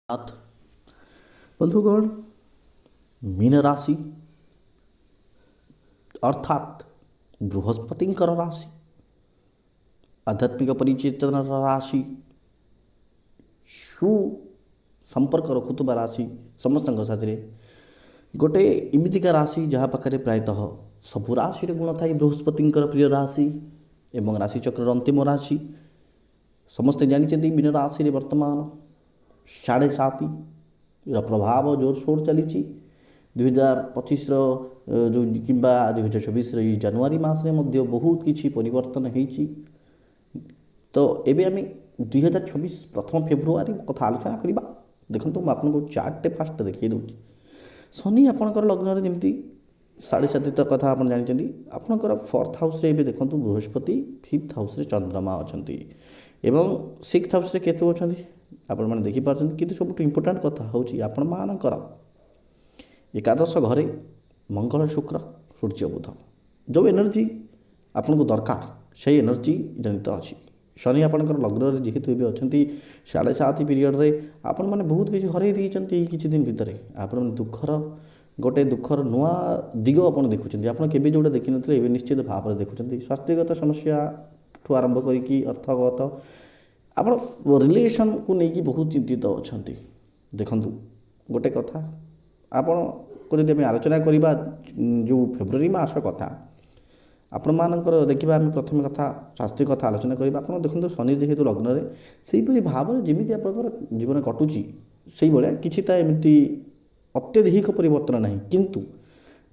नाथ बंधुगण मीन राशि अर्थात बृहस्पतिंकर राशि आध्यात्मिक परिचेतन राशि सु संपर्क रखुवा राशि समस्त साथी गोटे इमितिका राशि जहाँ पाखे प्रायतः सबु राशि गुण थाई बृहस्पतिंकर प्रिय राशि एवं राशिचक्र अंतिम राशि समस्ते जानते मीन राशि वर्तमान 7.5 प्रभाव जोरसोर चली 2025 जो कि 2024 जनवरी मास बहुत किसी परिवर्तन होती तो एवं आम 2024 प्रथम फेब्रुआरी कथा आलोचना करवा देखो मुझे आपको चार्टे फास्ट देखिए दूसरी शनि आपंकर लग्न जमी 7.5 कथा आप जानते आपंकर 4th हाउस देखो बृहस्पति 5th हाउस चंद्रमा अच्छा एवं 6th हाउस केतु अच्छा आपण मैंने देखिपार कि सब इम्पोर्टाट कथा हूँ आपण मानकर एकादश घरे मंगल शुक्र सूर्य बुध जो एनर्जी आपन को दरकार से एनर्जी जनित अच्छी शनि आपंकर लग्न जेहेतु ये अच्छा 7.5 पीरियड रे आपण मैंने बहुत किसी हर किसी दिन भितर आपण दुखर गोटे दुखर नुआ दिग आप देखुं आप जोटा देखी ना निश्चित भाव में देखुं स्वास्थ्यगत समस्या ठू आरंभ करी अर्थगत आप रिलेशन को लेकिन बहुत चिंतित अच्छा देखु गोटे कथा आपण को जब आलोचना करवा जो फेब्रुआरी मास कथा आपण मानकर देखा आम प्रथम कथा स्वास्थ्य कथा आलोचना करवा आप देखते शनि जेहेतु लग्न में से भाव में जमी आप जीवन कटुची से भाया कि एमती अत्यधिक परिवर्तन ना किंतु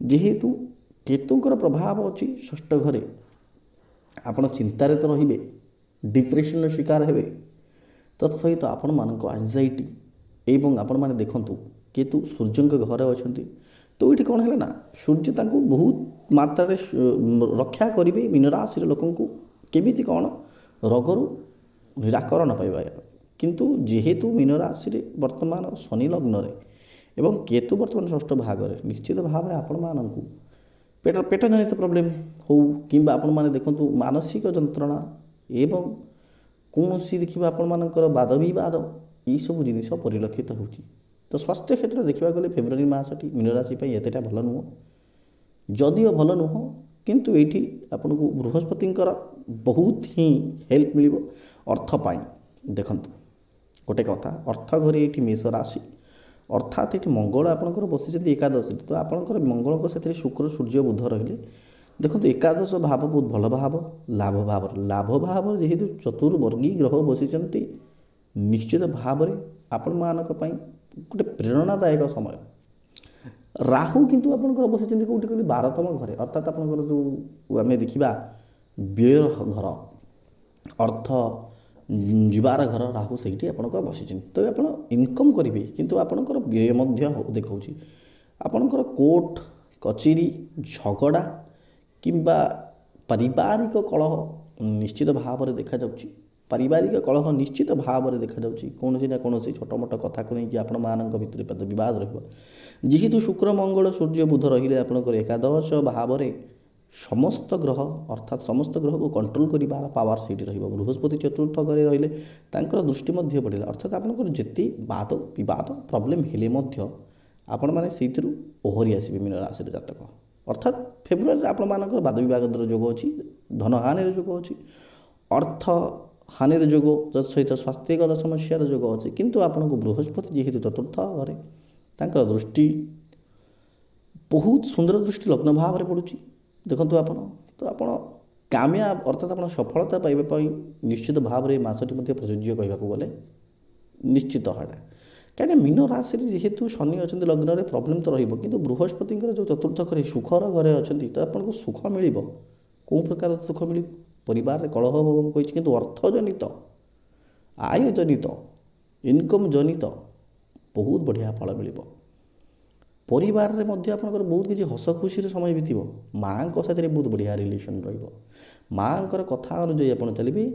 जेहेतु केतुंकर प्रभाव अच्छी 6ठ घरे आपण चिंतार तो रे डिप्रेशन शिकार हे तत्सहित आपण मानक एंजाइटी एवं आपण मैंने देखूँ केतु सूर्य घरे अच्छा तो ये कौन है ना सूर्य तांको बहुत मात्रा रक्षा करेंगे मीन राशि लोक केमी कौन रोगरू निराकरण पाइबा किंतु जेहेतु मीन राशि वर्तमान शनि लग्न एवं केतु वर्तमान 6ठ भाग निश्चित भाव में आपण मानक पेट जनित प्रोब्लेम हो कि आपण मैंने देखूँ मानसिक जंत्रणा एवं कौन सी देखिए आपण मानकर वाद विवाद ये सब जिन परिलक्षित हो तो स्वास्थ्य क्षेत्र देखा गले फेब्रुआरी मासटी मीन राशि एतेटा भल नुह जदिव भल नुह किंतु ये आपन को बृहस्पतिंकर बहुत ही हेल्प मिल अर्थ पाई देखु गोटे कथा अर्थ घरे ये मेष राशि अर्थात ये मंगल आपंकर बसी एकादशी तो आपंकर मंगल से शुक्र सूर्य बुध रही देखो एकादश भाव बहुत भल भाव लाभ भाव जेहेतु चतुर्वर्गी ग्रह बसी निश्चित भाव में आपण मानक गोटे प्रेरणादायक समय राहु किंतु आपंकर बसी कौटी कहली 12तम घरे अर्थात आपंकर जो आम देखा व्यय घर अर्थ जीवार घर राहु से आपंकर बसी तो आप इनकम करेंगे किंतु आपंकर व्यय देखा आपंकर कोर्ट कचेरी झगड़ा किंबा पारिवारिक कलह निश्चित भाव में देखा जाउछि पारिवारिक कलह निश्चित भाव में देखा जाउछि कौन ना कौन छोट मोट कथा को लेकिन आपण मानक भितर पद विवाद रहिबो जेहेतु शुक्र मंगल सूर्य बुध रहिले आपनकर एकादश भाव में समस्त ग्रह अर्थात समस्त ग्रह को कंट्रोल करिबार पावर सेठी रहिबो बृहस्पति चतुर्थ घरे रहिले तांकर दृष्टि मध्य पड़िला अर्थात आपनकर जेते वाद विवाद प्रॉब्लम हेले मध्य आपण माने सेठिरु ओहरी आसीबे मीन राशि जातक अर्थात फेब्रुआरी आपण मानकर वाद विवाद जोग अच्छी धन हानि जोग अच्छी अर्थ हानि जोग तत्सहित स्वास्थ्यगत समस्या जोग अच्छी किंतु आपन को बृहस्पति जेहेतु चतुर्थ घरे तांकर दृष्टि बहुत सुंदर दृष्टि लग्न भाव में पड़ुची देखो आपण तो आप कामयाब अर्थात आप सफलता पाइबा निश्चित भाव में मासटी प्रযোज्य कहवाक गले निश्चित है कहीं मीन राशि जेहेतु शनि अच्छा लग्न में प्रॉब्लम तो रही बृहस्पति जो चतुर्थ घरे सुखर घरे अच्छा तो आपको सुख मिल कौ प्रकार सुख मिल परिवार कलह कही कि अर्थ जनित आय जनित इनकम जनित बहुत बढ़िया फल मिल परिवार में आपंकर बहुत किसी हस खुशी समय बीत माँ साथ बहुत बढ़िया रिलेसन रर कथा अनुजाई आप चलिए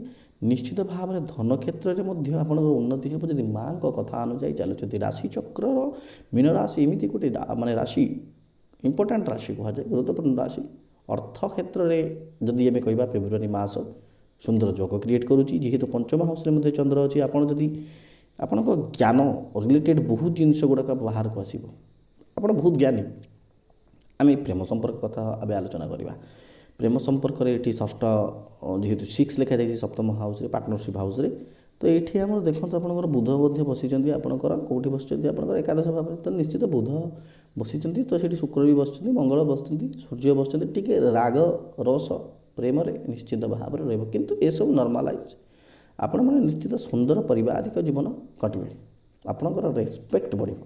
निश्चित भाव में धन क्षेत्र में आपंकर उन्नति हो जब माँ कथा अनुजाई चलुँच राशि चक्र मीन राशि एमती गोटे मानने राशि इंपोर्टाट राशि कहुए गुरुत्वपूर्ण राशि अर्थ क्षेत्र में जदि आम कह फेब्रुआरी मास सुंदर जोग क्रिएट करुच्ची जेहेतु पंचम हाउस चंद्र अच्छी आपड़ जदि ଆପଣଙ୍କ ଜ୍ଞାନ ରିଲେଟେଡ଼ ବହୁତ ଜିନିଷ ଗୁଡ଼ାକ ବାହାରକୁ ଆସିବ। ଆପଣ ବହୁତ ଜ୍ଞାନୀ। ଆମେ ପ୍ରେମ ସମ୍ପର୍କ କଥା ଏବେ ଆଲୋଚନା କରିବା। ପ୍ରେମ ସମ୍ପର୍କରେ ଏଠି ଷଷ୍ଠ ଯେହେତୁ 6 ଲେଖାଯାଇଛି ସପ୍ତମ ହାଉସ୍ରେ, ପାର୍ଟନରସିପ୍ ହାଉସ୍ରେ, ତ ଏଇଠି ଆମର ଦେଖନ୍ତୁ ଆପଣଙ୍କର ବୁଧ ମଧ୍ୟ ବସିଛନ୍ତି, ଆପଣଙ୍କର କେଉଁଠି ବସିଛନ୍ତି, ଆପଣଙ୍କର ଏକାଦଶ ଭାବରେ, ତ ନିଶ୍ଚିତ ବୁଧ ବସିଛନ୍ତି, ତ ସେଠି ଶୁକ୍ର ବି ବସିଛନ୍ତି, ମଙ୍ଗଳ ବସିଛନ୍ତି, ସୂର୍ଯ୍ୟ ବସିଛନ୍ତି। ଟିକେ ରାଗ ରସ ପ୍ରେମରେ ନିଶ୍ଚିତ ଭାବରେ ରହିବ, କିନ୍ତୁ ଏସବୁ ନର୍ମାଲାଇଜ୍। ଆପଣମାନେ ନିଶ୍ଚିତ ସୁନ୍ଦର ପାରିବାରିକ ଜୀବନ କାଟିବେ, ଆପଣଙ୍କର ରେସ୍ପେକ୍ଟ ବଢ଼ିବ।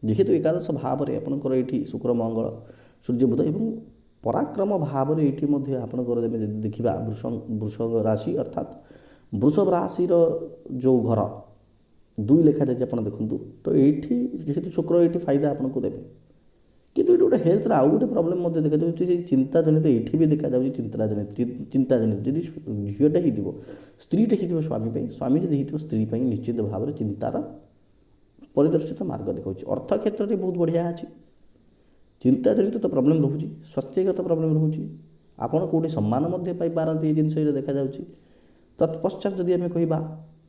ଯେହେତୁ ଏକାଦଶ ଭାବରେ ଆପଣଙ୍କର ଏଇଠି ଶୁକ୍ର ମଙ୍ଗଳ ସୂର୍ଯ୍ୟ ବୁଧ ଏବଂ ପରାକ୍ରମ ଭାବରେ ଏଇଠି ମଧ୍ୟ ଆପଣଙ୍କର ଯଦି ଦେଖିବା ବୃଷଭ ରାଶି ଅର୍ଥାତ୍ ବୃଷଭ ରାଶିର ଯେଉଁ ଘର 2 ଲେଖାଯାଇଛି ଆପଣ ଦେଖନ୍ତୁ, ତ ଏଇଠି ଯେହେତୁ ଶୁକ୍ର ଏଇଠି ଫାଇଦା ଆପଣଙ୍କୁ ଦେବେ, କିନ୍ତୁ ଏଇଠି ଗୋଟେ ହେଲ୍ଥର ଆଉ ଗୋଟେ ପ୍ରୋବ୍ଲେମ୍ ମଧ୍ୟ ଦେଖାଯାଉଛି, ଯେ ଚିନ୍ତାଜନିତ ଏଇଠି ବି ଦେଖାଯାଉଛି। ଚିନ୍ତାଜନିତ ଯଦି ଝିଅଟା ହେଇଥିବ, ସ୍ତ୍ରୀଟା ହେଇଥିବ ସ୍ୱାମୀ ପାଇଁ, ସ୍ୱାମୀ ଯଦି ହେଇଥିବ ସ୍ତ୍ରୀ ପାଇଁ, ନିଶ୍ଚିତ ଭାବରେ ଚିନ୍ତାର ପରିଦର୍ଶିତ ମାର୍ଗ ଦେଖାଉଛି। ଅର୍ଥ କ୍ଷେତ୍ରରେ ବହୁତ ବଢ଼ିଆ ଅଛି। ଚିନ୍ତାଜନିତ ତ ପ୍ରୋବ୍ଲେମ୍ ରହୁଛି, ସ୍ୱାସ୍ଥ୍ୟଗତ ପ୍ରୋବ୍ଲେମ୍ ରହୁଛି, ଆପଣ କେଉଁଠି ସମ୍ମାନ ମଧ୍ୟ ପାଇପାରନ୍ତି, ଏ ଜିନିଷ ଏଇଟା ଦେଖାଯାଉଛି। ତତ୍ପଶ୍ଚାତ ଯଦି ଆମେ କହିବା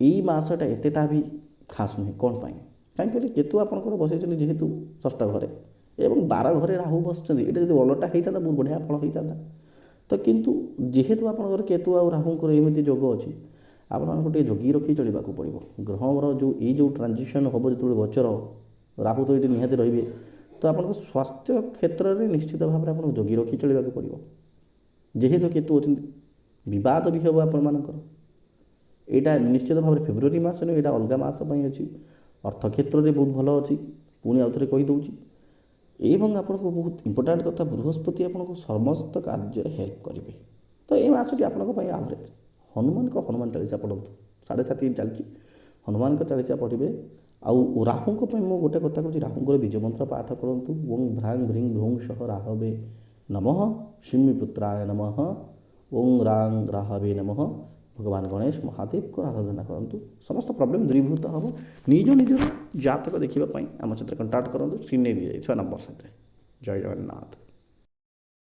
ଏଇ ମାସଟା ଏତେଟା ବି ଖାସ୍ ନୁହେଁ। କ'ଣ ପାଇଁ? କାହିଁକି କହିଲେ କେତୁ ଆପଣଙ୍କର ବସିଛନ୍ତି ଯେହେତୁ ଷଷ୍ଠ ଘରେ ଏବଂ 12 ଘରେ ରାହୁ ବସିଛନ୍ତି, ଏଇଟା ଯଦି ଓଲଟା ହେଇଥାନ୍ତା ବହୁତ ବଢ଼ିଆ ଫଳ ହେଇଥାନ୍ତା। ତ କିନ୍ତୁ ଯେହେତୁ ଆପଣଙ୍କର କେତୁ ଆଉ ରାହୁଙ୍କର ଏମିତି ଯୋଗ ଅଛି, ଆପଣମାନଙ୍କୁ ଟିକେ ଜଗି ରଖି ଚଳିବାକୁ ପଡ଼ିବ। ଗ୍ରହର ଯେଉଁ ଟ୍ରାନଜିସନ୍ ହେବ, ଯେତେବେଳେ ଗୋଚର ରାହୁ ତ ଏଇଠି ନିହାତି ରହିବେ, ତ ଆପଣଙ୍କ ସ୍ୱାସ୍ଥ୍ୟ କ୍ଷେତ୍ରରେ ନିଶ୍ଚିତ ଭାବରେ ଆପଣଙ୍କୁ ଜଗି ରଖି ଚଳିବାକୁ ପଡ଼ିବ। ଯେହେତୁ କେତୁ ଅଛନ୍ତି, ବିବାଦ ବି ହେବ ଆପଣମାନଙ୍କର। ଏଇଟା ନିଶ୍ଚିତ ଭାବରେ ଫେବୃଆରୀ ମାସ ନୁହେଁ, ଏଇଟା ଅଲଗା ମାସ ପାଇଁ ଅଛି। ଅର୍ଥ କ୍ଷେତ୍ରରେ ବହୁତ ଭଲ ଅଛି, ପୁଣି ଆଉଥରେ କହିଦେଉଛି। ଏବଂ ଆପଣଙ୍କୁ ବହୁତ ଇମ୍ପୋର୍ଟାଣ୍ଟ କଥା, ବୃହସ୍ପତି ଆପଣଙ୍କୁ ସମସ୍ତ କାର୍ଯ୍ୟରେ ହେଲ୍ପ କରିବେ। ତ ଏଇ ମାସଟି ଆପଣଙ୍କ ପାଇଁ ଆଭରେଜ। ହନୁମାନ ଚାଳିଶା ପଢ଼ନ୍ତୁ, 7.5 ଚାଲିଛି, ହନୁମାନଙ୍କ ଚାଳିଶା ପଢ଼ିବେ। ଆଉ ରାହୁଙ୍କ ପାଇଁ ମୁଁ ଗୋଟେ କଥା କହୁଛି, ରାହୁଙ୍କର ବୀଜ ମନ୍ତ୍ର ପାଠ କରନ୍ତୁ। ଓଂ ଭ୍ରାଂ ଭ୍ରିଂ ଭ୍ରୌଂ ସହ ରାହବେ ନମଃ, ସିମ୍ମିପୁତ୍ରାୟ ନମଃ, ଓଂ ରାଂ ରାହବେ ନମଃ। ଭଗବାନ ଗଣେଶ ମହାଦେବଙ୍କ ଆରାଧନା କରନ୍ତୁ, ସମସ୍ତ ପ୍ରୋବ୍ଲେମ୍ ଦୂରୀଭୂତ ହେବ। ନିଜର ଜାତକ ଦେଖିବା ପାଇଁ ଆମ ସହିତ କଣ୍ଟାକ୍ଟ କରନ୍ତୁ, ସ୍କ୍ରିନ୍ରେ ଦିଆଯାଇଥିବା ନମ୍ବର ସାଥିରେ। ଜୟ ଜଗନ୍ନାଥ।